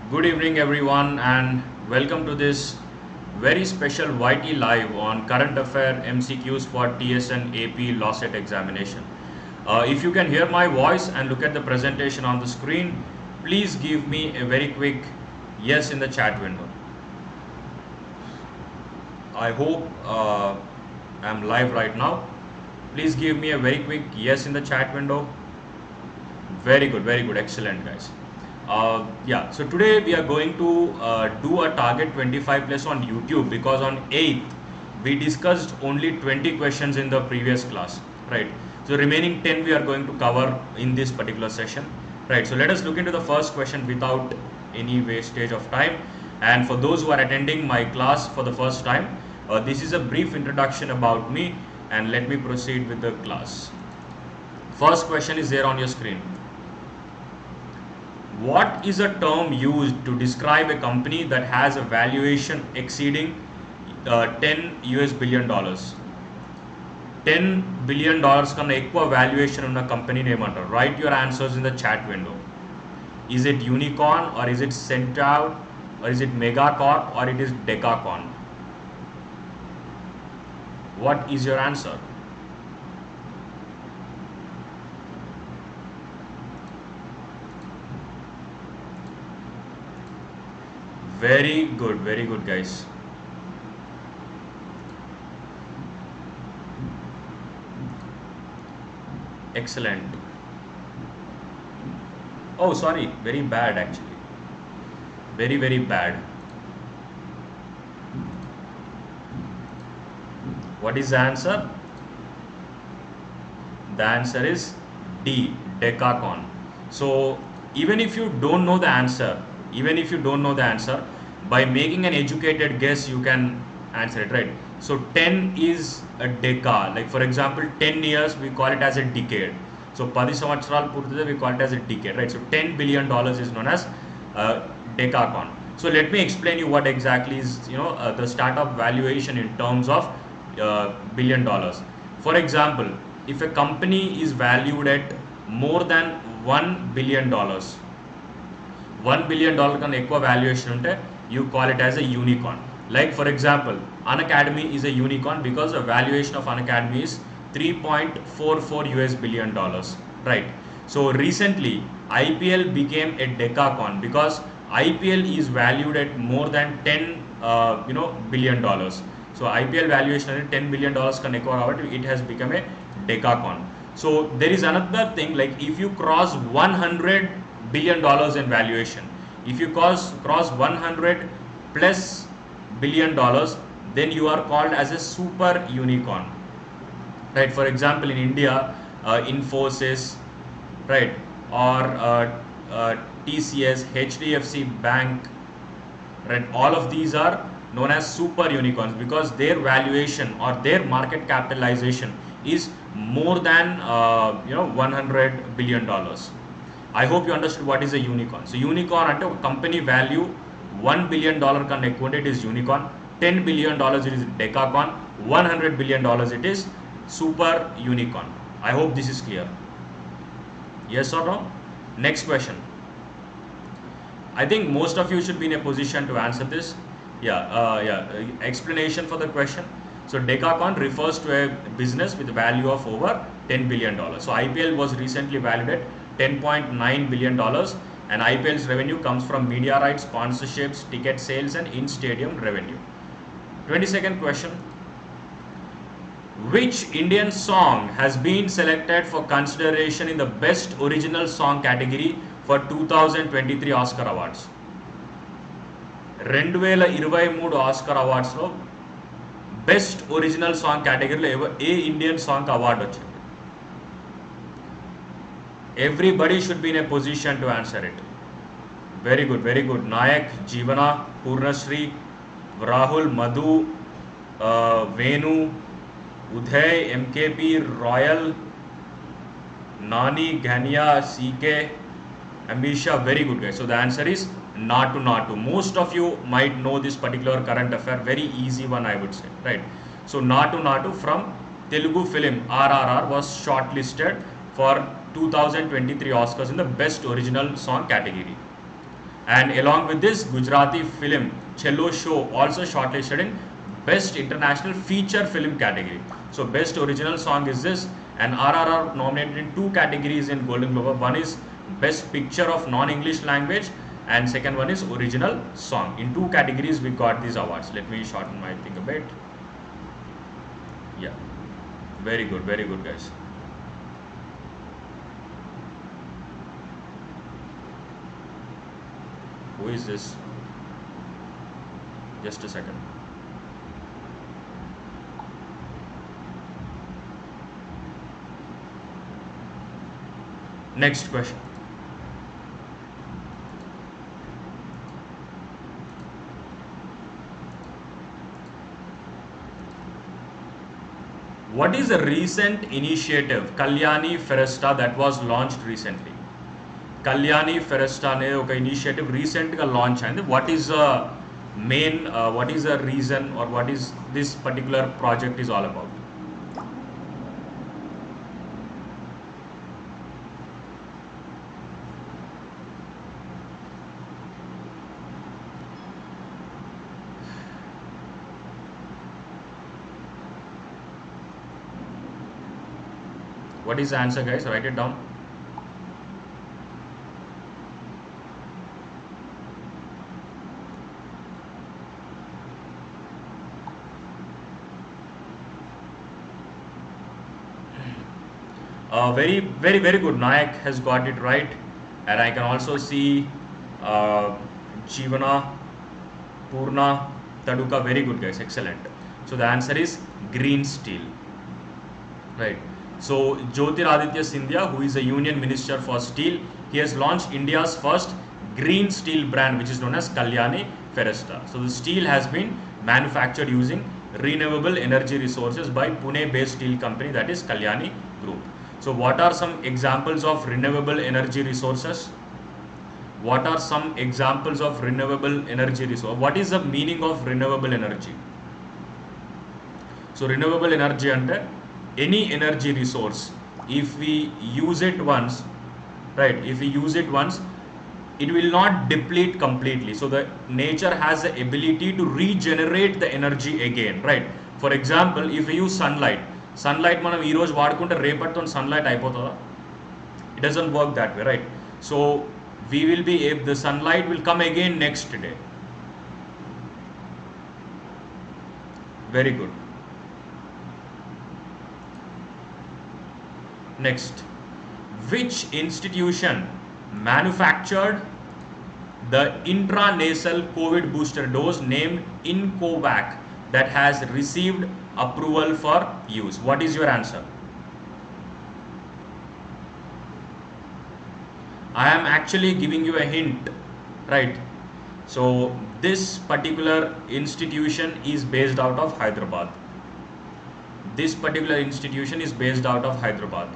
Good evening everyone and welcome to this very special YT live on Current Affairs MCQs for TS and AP LAWCET examination. If you can hear my voice and look at the presentation on the screen, please give me a very quick yes in the chat window. I hope I'm live right now. Please give me a very quick yes in the chat window. Very good, excellent guys. So today we are going to do a target 25 plus on YouTube, because on 8th we discussed only 20 questions in the previous class, right? So remaining 10 we are going to cover in this particular session, right? So let us look into the first question without any wastage of time. And for those who are attending my class for the first time, this is a brief introduction about me, and let me proceed with the class. First question is there on your screen. What is a term used to describe a company that has a valuation exceeding $10 billion? $10 billion కన్నా ఎక్కువ valuation ఉన్న కంపెనీని ఏమంటారు? Write your answers in the chat window. Is it unicorn, or is it centaur, or is it megacorp, or it is decacorn? What is your answer? Very good guys. Excellent. Oh sorry, very bad actually. Very bad. What is the answer? The answer is D, decacorn. So even if you don't know the answer, by making an educated guess you can answer it, right? So 10 is a deca. Like for example, 10 years we call it as a decade. So 10 సంవత్సరాలు పూర్తితే we call it as a decade, right? So $10 billion is known as decacorn. So let me explain you what exactly is the startup valuation in terms of $1 billion. For example, if a company is valued at more than $1 billion, $1 billion కన్నా ఎక్కువ valuation ఉంటే you call it as a unicorn. Like for example, Unacademy is a unicorn because the valuation of Unacademy is $3.44 billion, right? So recently IPL became a decacorn because IPL is valued at more than $10 billion. So IPL valuation is $10 billion కన్నా ఎక్కువ కాబట్టి it has become a decacorn. So there is another thing, like if you cross $100 billion in valuation, if you cross 100 plus billion dollars, then you are called as a super unicorn, right? For example, in India, Infosys, right, or TCS, HDFC Bank, right, all of these are known as super unicorns because their valuation or their market capitalization is more than $100 billion. I hope you understood what is a unicorn. So unicorn ante oka company value $1 billion kanna ekku unte it is unicorn, $10 billion it is decacorn, $100 billion it is super unicorn. I hope this is clear. Yes or no? Next question. I think most of you should be in a position to answer this. Explanation for the question. So decacorn refers to a business with a value of over $10 billion. So IPL was recently valued at $10.9 billion, and IPL's revenue comes from media rights, sponsorships, ticket sales, and in-stadium revenue. 22nd question. Which Indian song has been selected for consideration in the Best Original Song category for 2023 Oscar Awards? 2023 Oscar Awards లో best original song కేటగిరీలో ఏ Indian song award వచ్చింది? Everybody should be in a position to answer it. Very good. Nayak, Jeevana, Purnashree, Rahul, Madhu, Venu, Uday, MKP, Royal, Nani, Ghania, CK, Amisha. Very good guys. So the answer is Natu. Most of you might know this particular current affair. Very easy one, I would say, right? So Natu from Telugu film RRR was shortlisted for 2023 Oscars in the Best Original Song category. And along with this, Gujarati film Cello Show also shortlisted in Best International Feature Film category. So Best Original Song is this, and RRR nominated in 2 categories in Golden Globe. One is Best Picture of Non-English Language, and second one is Original Song. In 2 categories we got these awards. Let me shorten my thing a bit. Yeah, very good guys. Who is this? Just a second. Next question. What is a recent initiative, Kalyani Feresta, that was launched recently? Kalyani Feresta ne oka initiative recent ga launch ayindi. What is the main, what is the reason, or what is this particular project is all about? What is the answer, guys? Write it down. Very good. Nayak has got it right, and I can also see Jivana, Purna, Taduka. Very good, guys. Excellent. So the answer is green steel. Right. So Jyotiraditya Scindia, who is a Union Minister for Steel, he has launched India's first green steel brand, which is known as Kalyani Feresta. So the steel has been manufactured using renewable energy resources by Pune-based steel company, that is Kalyani Group. So what are some examples of renewable energy resources? What are some examples of renewable energy resource? What is the meaning of renewable energy? So renewable energy under any energy resource, if we use it once, right, if we use it once, it will not deplete completely. So the nature has the ability to regenerate the energy again, right? For example, if we use sunlight మనం ఈ రోజు వాడుకుంటే రేపటితో sunlight అయిపోతుందా? It doesn't work that way, right? So we will be, if the sunlight will come again next day. Very good. Next, which institution manufactured the intranasal COVID booster dose named Incovac that has received approval for use? What is your answer? I am actually giving you a hint, right? So this particular institution is based out of Hyderabad. This particular institution is based out of Hyderabad.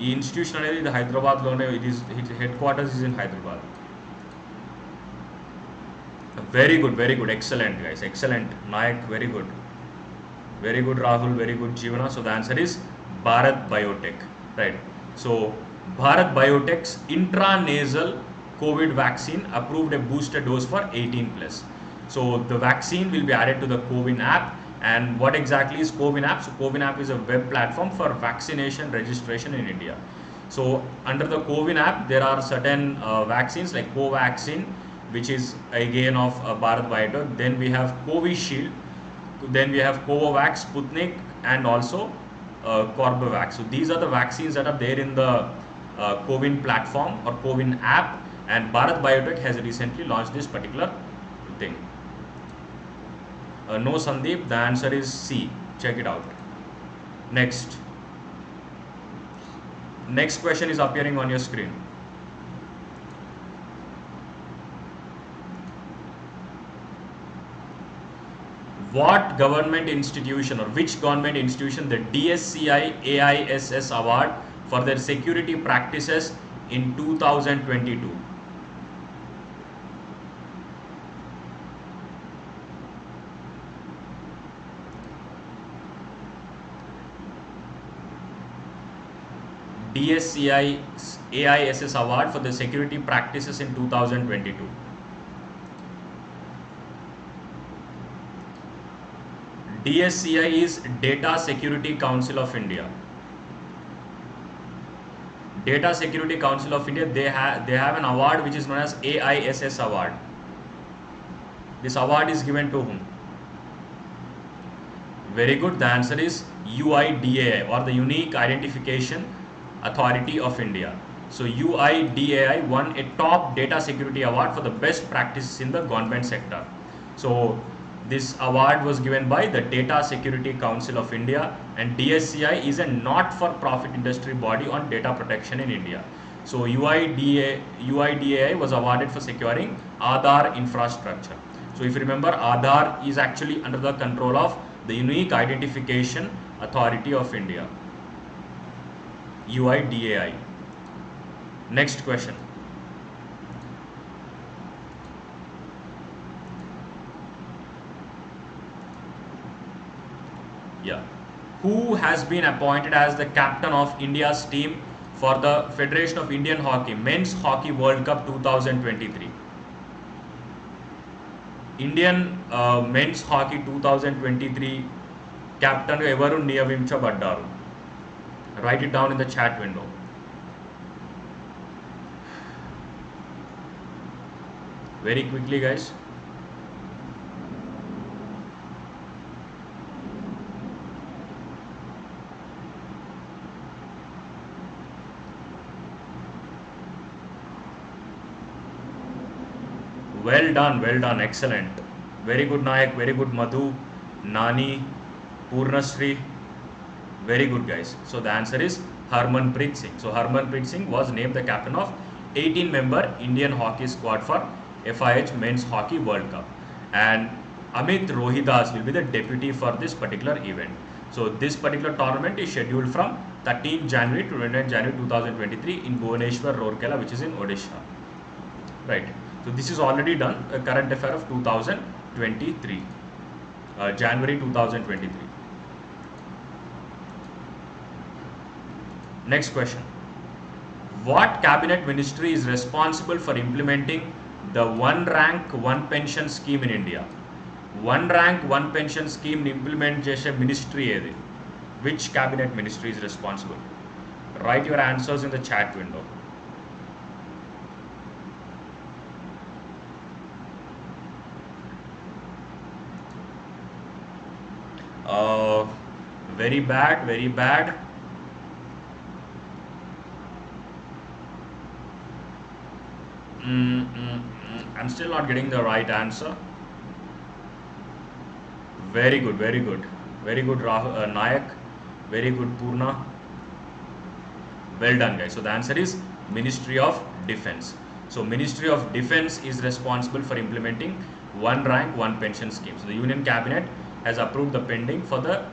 ఈ institution అనేది ఇది హైదరాబాద్లోనే, its headquarters is in Hyderabad. Very good, excellent guys, excellent. Nayak, very good Rahul, very good Jeevana. So the answer is Bharat Biotech, right? So Bharat Biotech's intranasal COVID vaccine approved a booster dose for 18 plus. So the vaccine will be added to the CoWIN app. And what exactly is CoWIN app? So CoWIN app is a web platform for vaccination registration in India. So under the CoWIN app, there are certain vaccines like Covaxin, which is again of Bharat Biotech. Then we have Covishield. Then we have Covovax, Sputnik, and also Corbevax. So these are the vaccines that are there in the CoWIN platform or CoWIN app. And Bharat Biotech has recently launched this particular thing. No, Sandeep, the answer is C. Check it out. Next question is appearing on your screen. What government institution, or which government institution, the DSCI AISS award for their security practices in 2022? DSCI AISS award for the security practices in 2022? DSCI is Data Security Council of India. Data Security Council of India, they have an award which is known as AISS award. This award is given to whom? Very good. The answer is UIDAI, or the Unique Identification Authority of India. So UIDAI won a top data security award for the best practices in the government sector. So this award was given by the Data Security Council of India, and DSCI is a not-for-profit industry body on data protection in India. So UIDAI was awarded for securing Aadhaar infrastructure. So if you remember, Aadhaar is actually under the control of the Unique Identification Authority of India, UIDAI. Next question. Yeah. Who has been appointed as the captain of India's team for the Federation of Indian Hockey Men's Hockey World Cup 2023? Indian Men's Hockey 2023 captain evaru niyaminchbaddaru? Write it down in the chat window. Very quickly, guys. Well done, excellent. Very good, Nayak, very good, Madhu, Nani, Purnasri. Very good, guys. So the answer is Harmanpreet Singh. So Harmanpreet Singh was named the captain of 18-member Indian hockey squad for FIH Men's Hockey World Cup. And Amit Rohidas will be the deputy for this particular event. So this particular tournament is scheduled from 13 January to 29 January 2023 in Bhubaneswar, Rourkela, which is in Odisha. Right. So this is already done, a current affair of 2023, January 2023. Next question. What cabinet ministry is responsible for implementing the one rank one pension scheme in India? One rank one pension scheme implement chese ministry edi? Which cabinet ministry is responsible? Write your answers in the chat window. Very bad, very bad. I'm still not getting the right answer. Very good, very good. Very good, Nayak. Very good, Purna. Well done, guys. So the answer is Ministry of Defense. So Ministry of Defense is responsible for implementing one rank, one pension scheme. So the Union Cabinet has approved the pending for the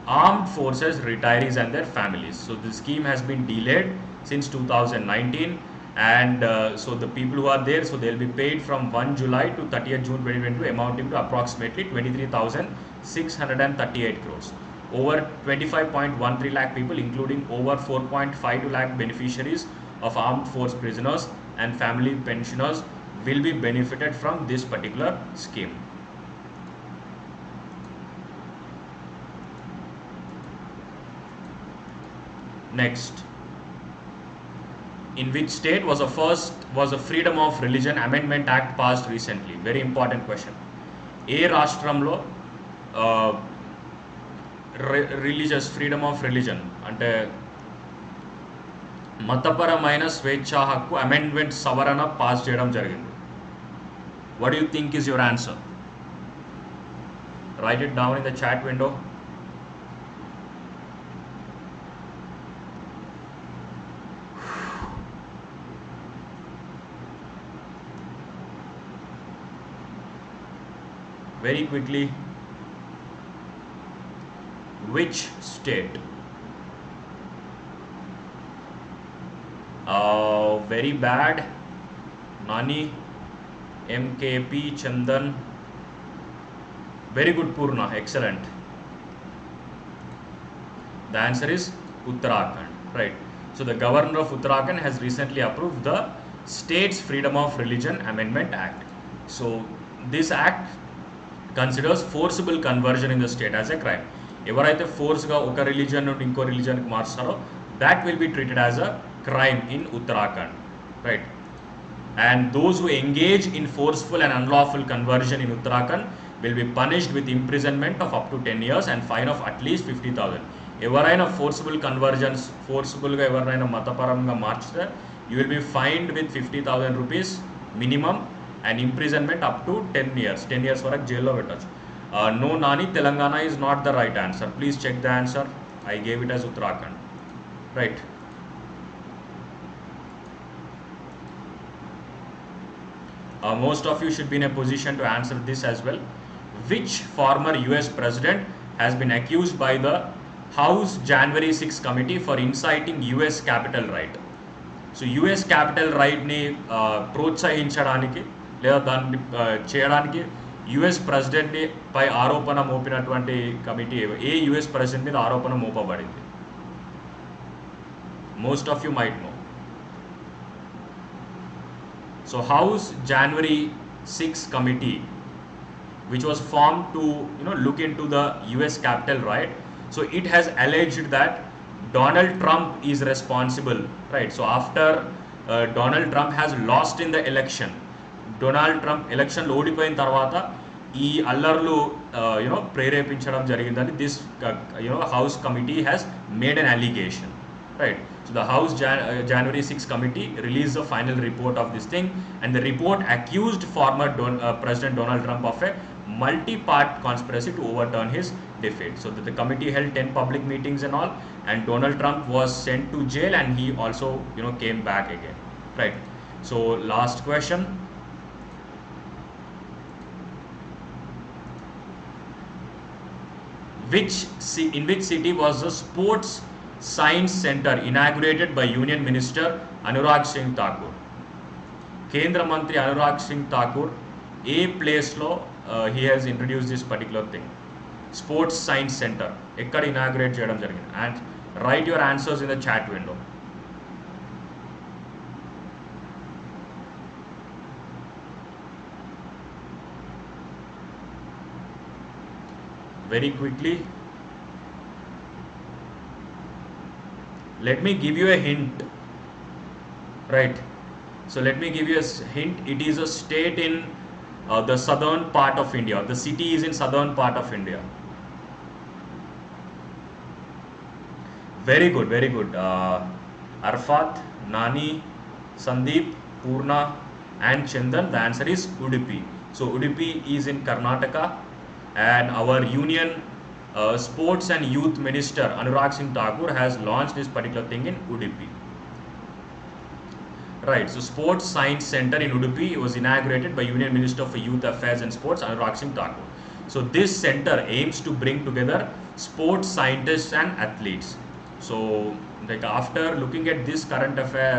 armed forces retirees and their families. So the scheme has been delayed since 2019, and so the people who are there, so they'll be paid from 1 July to 30th June 2022, amounting to approximately 23,638 crores. Over 25.13 lakh people, including over 4.52 lakh beneficiaries of armed force prisoners and family pensioners, will be benefited from this particular scheme. Next, in which state was a Freedom of Religion Amendment Act passed recently? Very important question. A Rashtramlo religious freedom of religion ante మతపరమైన స్వేచ్ఛా హక్కు amendment సవరణ pass చేయడం జరిగింది. What do you think is your answer? Write it down in the chat window. Very quickly. Which state? Very bad. Nani, MKP, Chandan. Very good, Purna. Excellent. The answer is Uttarakhand. Right. So the governor of Uttarakhand has recently approved the States Freedom of Religion Amendment Act. So this act considers forcible conversion in the state as a crime. ఎవరైతే ఫోర్స్గా ఒక religion నుండి ఇంకో రిలీజన్కి మార్చారో that will be treated as a crime in Uttarakhand, right? And those who engage in forceful and unlawful conversion in Uttarakhand will be punished with imprisonment of up to 10 years and fine of at least 50,000. ఎవరైనా forcible conversions ఫోర్సిబుల్గా ఎవరైనా మతపరంగా మార్చితే you will be fined with 50,000 rupees minimum and imprisonment up to 10 years. 10 years వరకు జైల్లో పెట్టచ్చు. No, Nani, Telangana is not the right answer. Please check the answer. I gave it as Uttarakhand. Right. Most of you should be in a position to answer this as well. Which former US president has been accused by the House January 6 committee for inciting US capital right? So US capital right ni ప్రోత్సహించడానికి లేదా దాన్ని చేయడానికి US president పై ఆరోపణ మోపినటువంటి committee ఏ US president మీద ఆరోపణ మోపబడింది? Most of you might know. So House January 6 committee, which was formed to look into the US capital right, so it has alleged that Donald Trump is responsible, right? So after Donald Trump has lost in the election, Donald Trump election లో ఓడిపోయిన తర్వాత ఈ అల్లర్లు ప్రేరేపించడం జరిగిందని this House committee has made an allegation, right? So the House January 6 committee released the final report of this thing, and the report accused former President Donald Trump of a multi-part conspiracy to overturn his defeat. So the committee held 10 public meetings and all, and Donald Trump was sent to jail, and he also came back again, right? So last question. In which city was the Sports Science Center inaugurated by Union Minister Anurag Singh Thakur? Kendra Mantri Anurag Singh Thakur, a place lo he has introduced this particular thing, Sports Science Center. Ekkada inaugurate cheyadam jarigindi? And write your answers in the chat window. Very quickly. Let me give you a hint, right? So let me give you a hint. It is a state in the southern part of India. The city is in southern part of India. Very good, very good. Arfat, Nani, Sandeep, Purna and Chandan. The answer is Udupi. So Udupi is in Karnataka, and our union Sports and Youth Minister Anurag Singh Thakur has launched this particular thing in Udupi. Right, so Sports Science Center in Udupi was inaugurated by Union Minister for Youth Affairs and Sports Anurag Singh Thakur. So this center aims to bring together sports scientists and athletes. So like after looking at this current affair,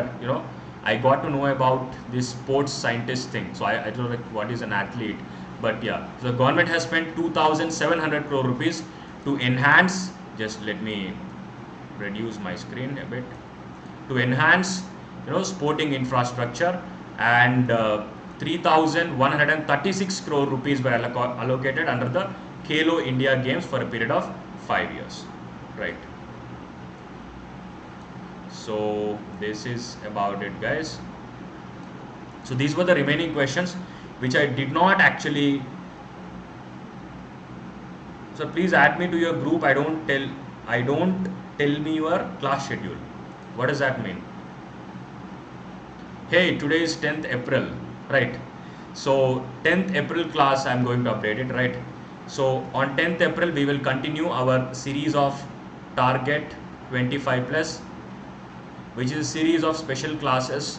I got to know about this sports scientist thing. So I don't know like what is an athlete, but yeah, so the government has spent 2,700 crore rupees to enhance, just let me reduce my screen a bit, to enhance sporting infrastructure, and 3,136 crore rupees were allocated under the Khelo India Games for a period of 5 years, right? So this is about it, guys. So these were the remaining questions which I did not actually. So please add me to your group. I don't tell me your class schedule. What does that mean? Hey, today is 10th April, right? So 10th April class I'm going to update it, right? So on 10th April we will continue our series of Target 25 plus, which is a series of special classes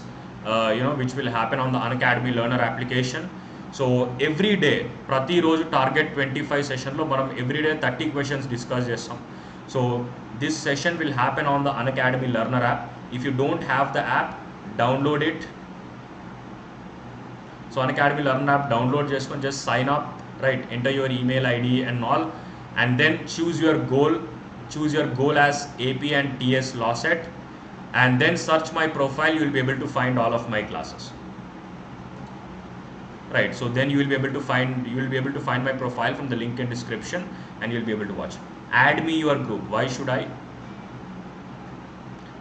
which will happen on the Unacademy learner application. So every day, prati roju Target 25 session lo manam every day 30 questions discuss chestam. So this session will happen on the Unacademy learner app. If you don't have the app, download it. So Unacademy learner app, download just sign up, right? Enter your email ID and all, and then choose your goal as AP and TS LAWCET, and then search my profile, you will be able to find all of my classes. Right, so then you will be able to find my profile from the link in description, and you will be able to watch. Add me your group. Why should I?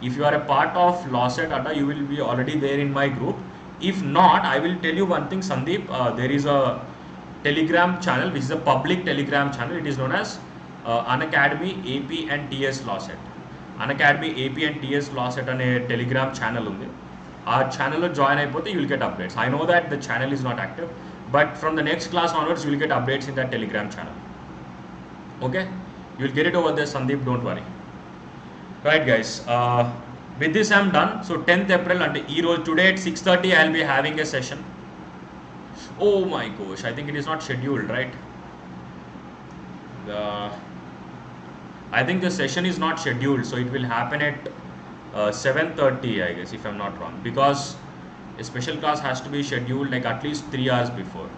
If you are a part of LAWCET Adda, you will be already there in my group. If not, I will tell you one thing, Sandeep. There is a Telegram channel, which is a public Telegram channel. It is known as Unacademy AP and TS LAWCET. Unacademy AP and TS LAWCET ane Telegram channel undi. Our channel lo join అయిపోతే you will get updates. I know that the channel is not active, but from the next class onwards you will get updates in that Telegram channel. Okay, you will get it over there, Sandeep, don't worry. Right guys, with this I am done. So 10th April and today at 6:30 I will be having a session. Oh my gosh, I think it is not scheduled, right? I think the session is not scheduled, so it will happen at 7:30, I guess, if I'm not wrong, because a special class has to be scheduled like at least 3 hours before.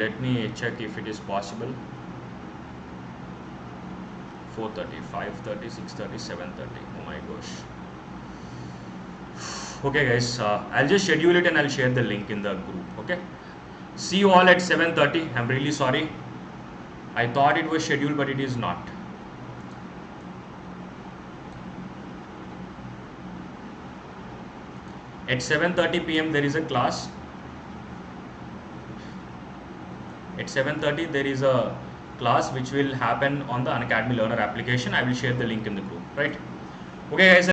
Let me check if it is possible. 4:30, 5:30, 6:30, 7:30. Oh my gosh. Okay guys, I'll just schedule it and I'll share the link in the group. Okay, see you all at 7:30. I'm really sorry, I thought it was scheduled, but it is not. At 7:30 p.m. there is a class. At 7:30 there is a class which will happen on the Unacademy Learner application. I will share the link in the group, right? Okay guys.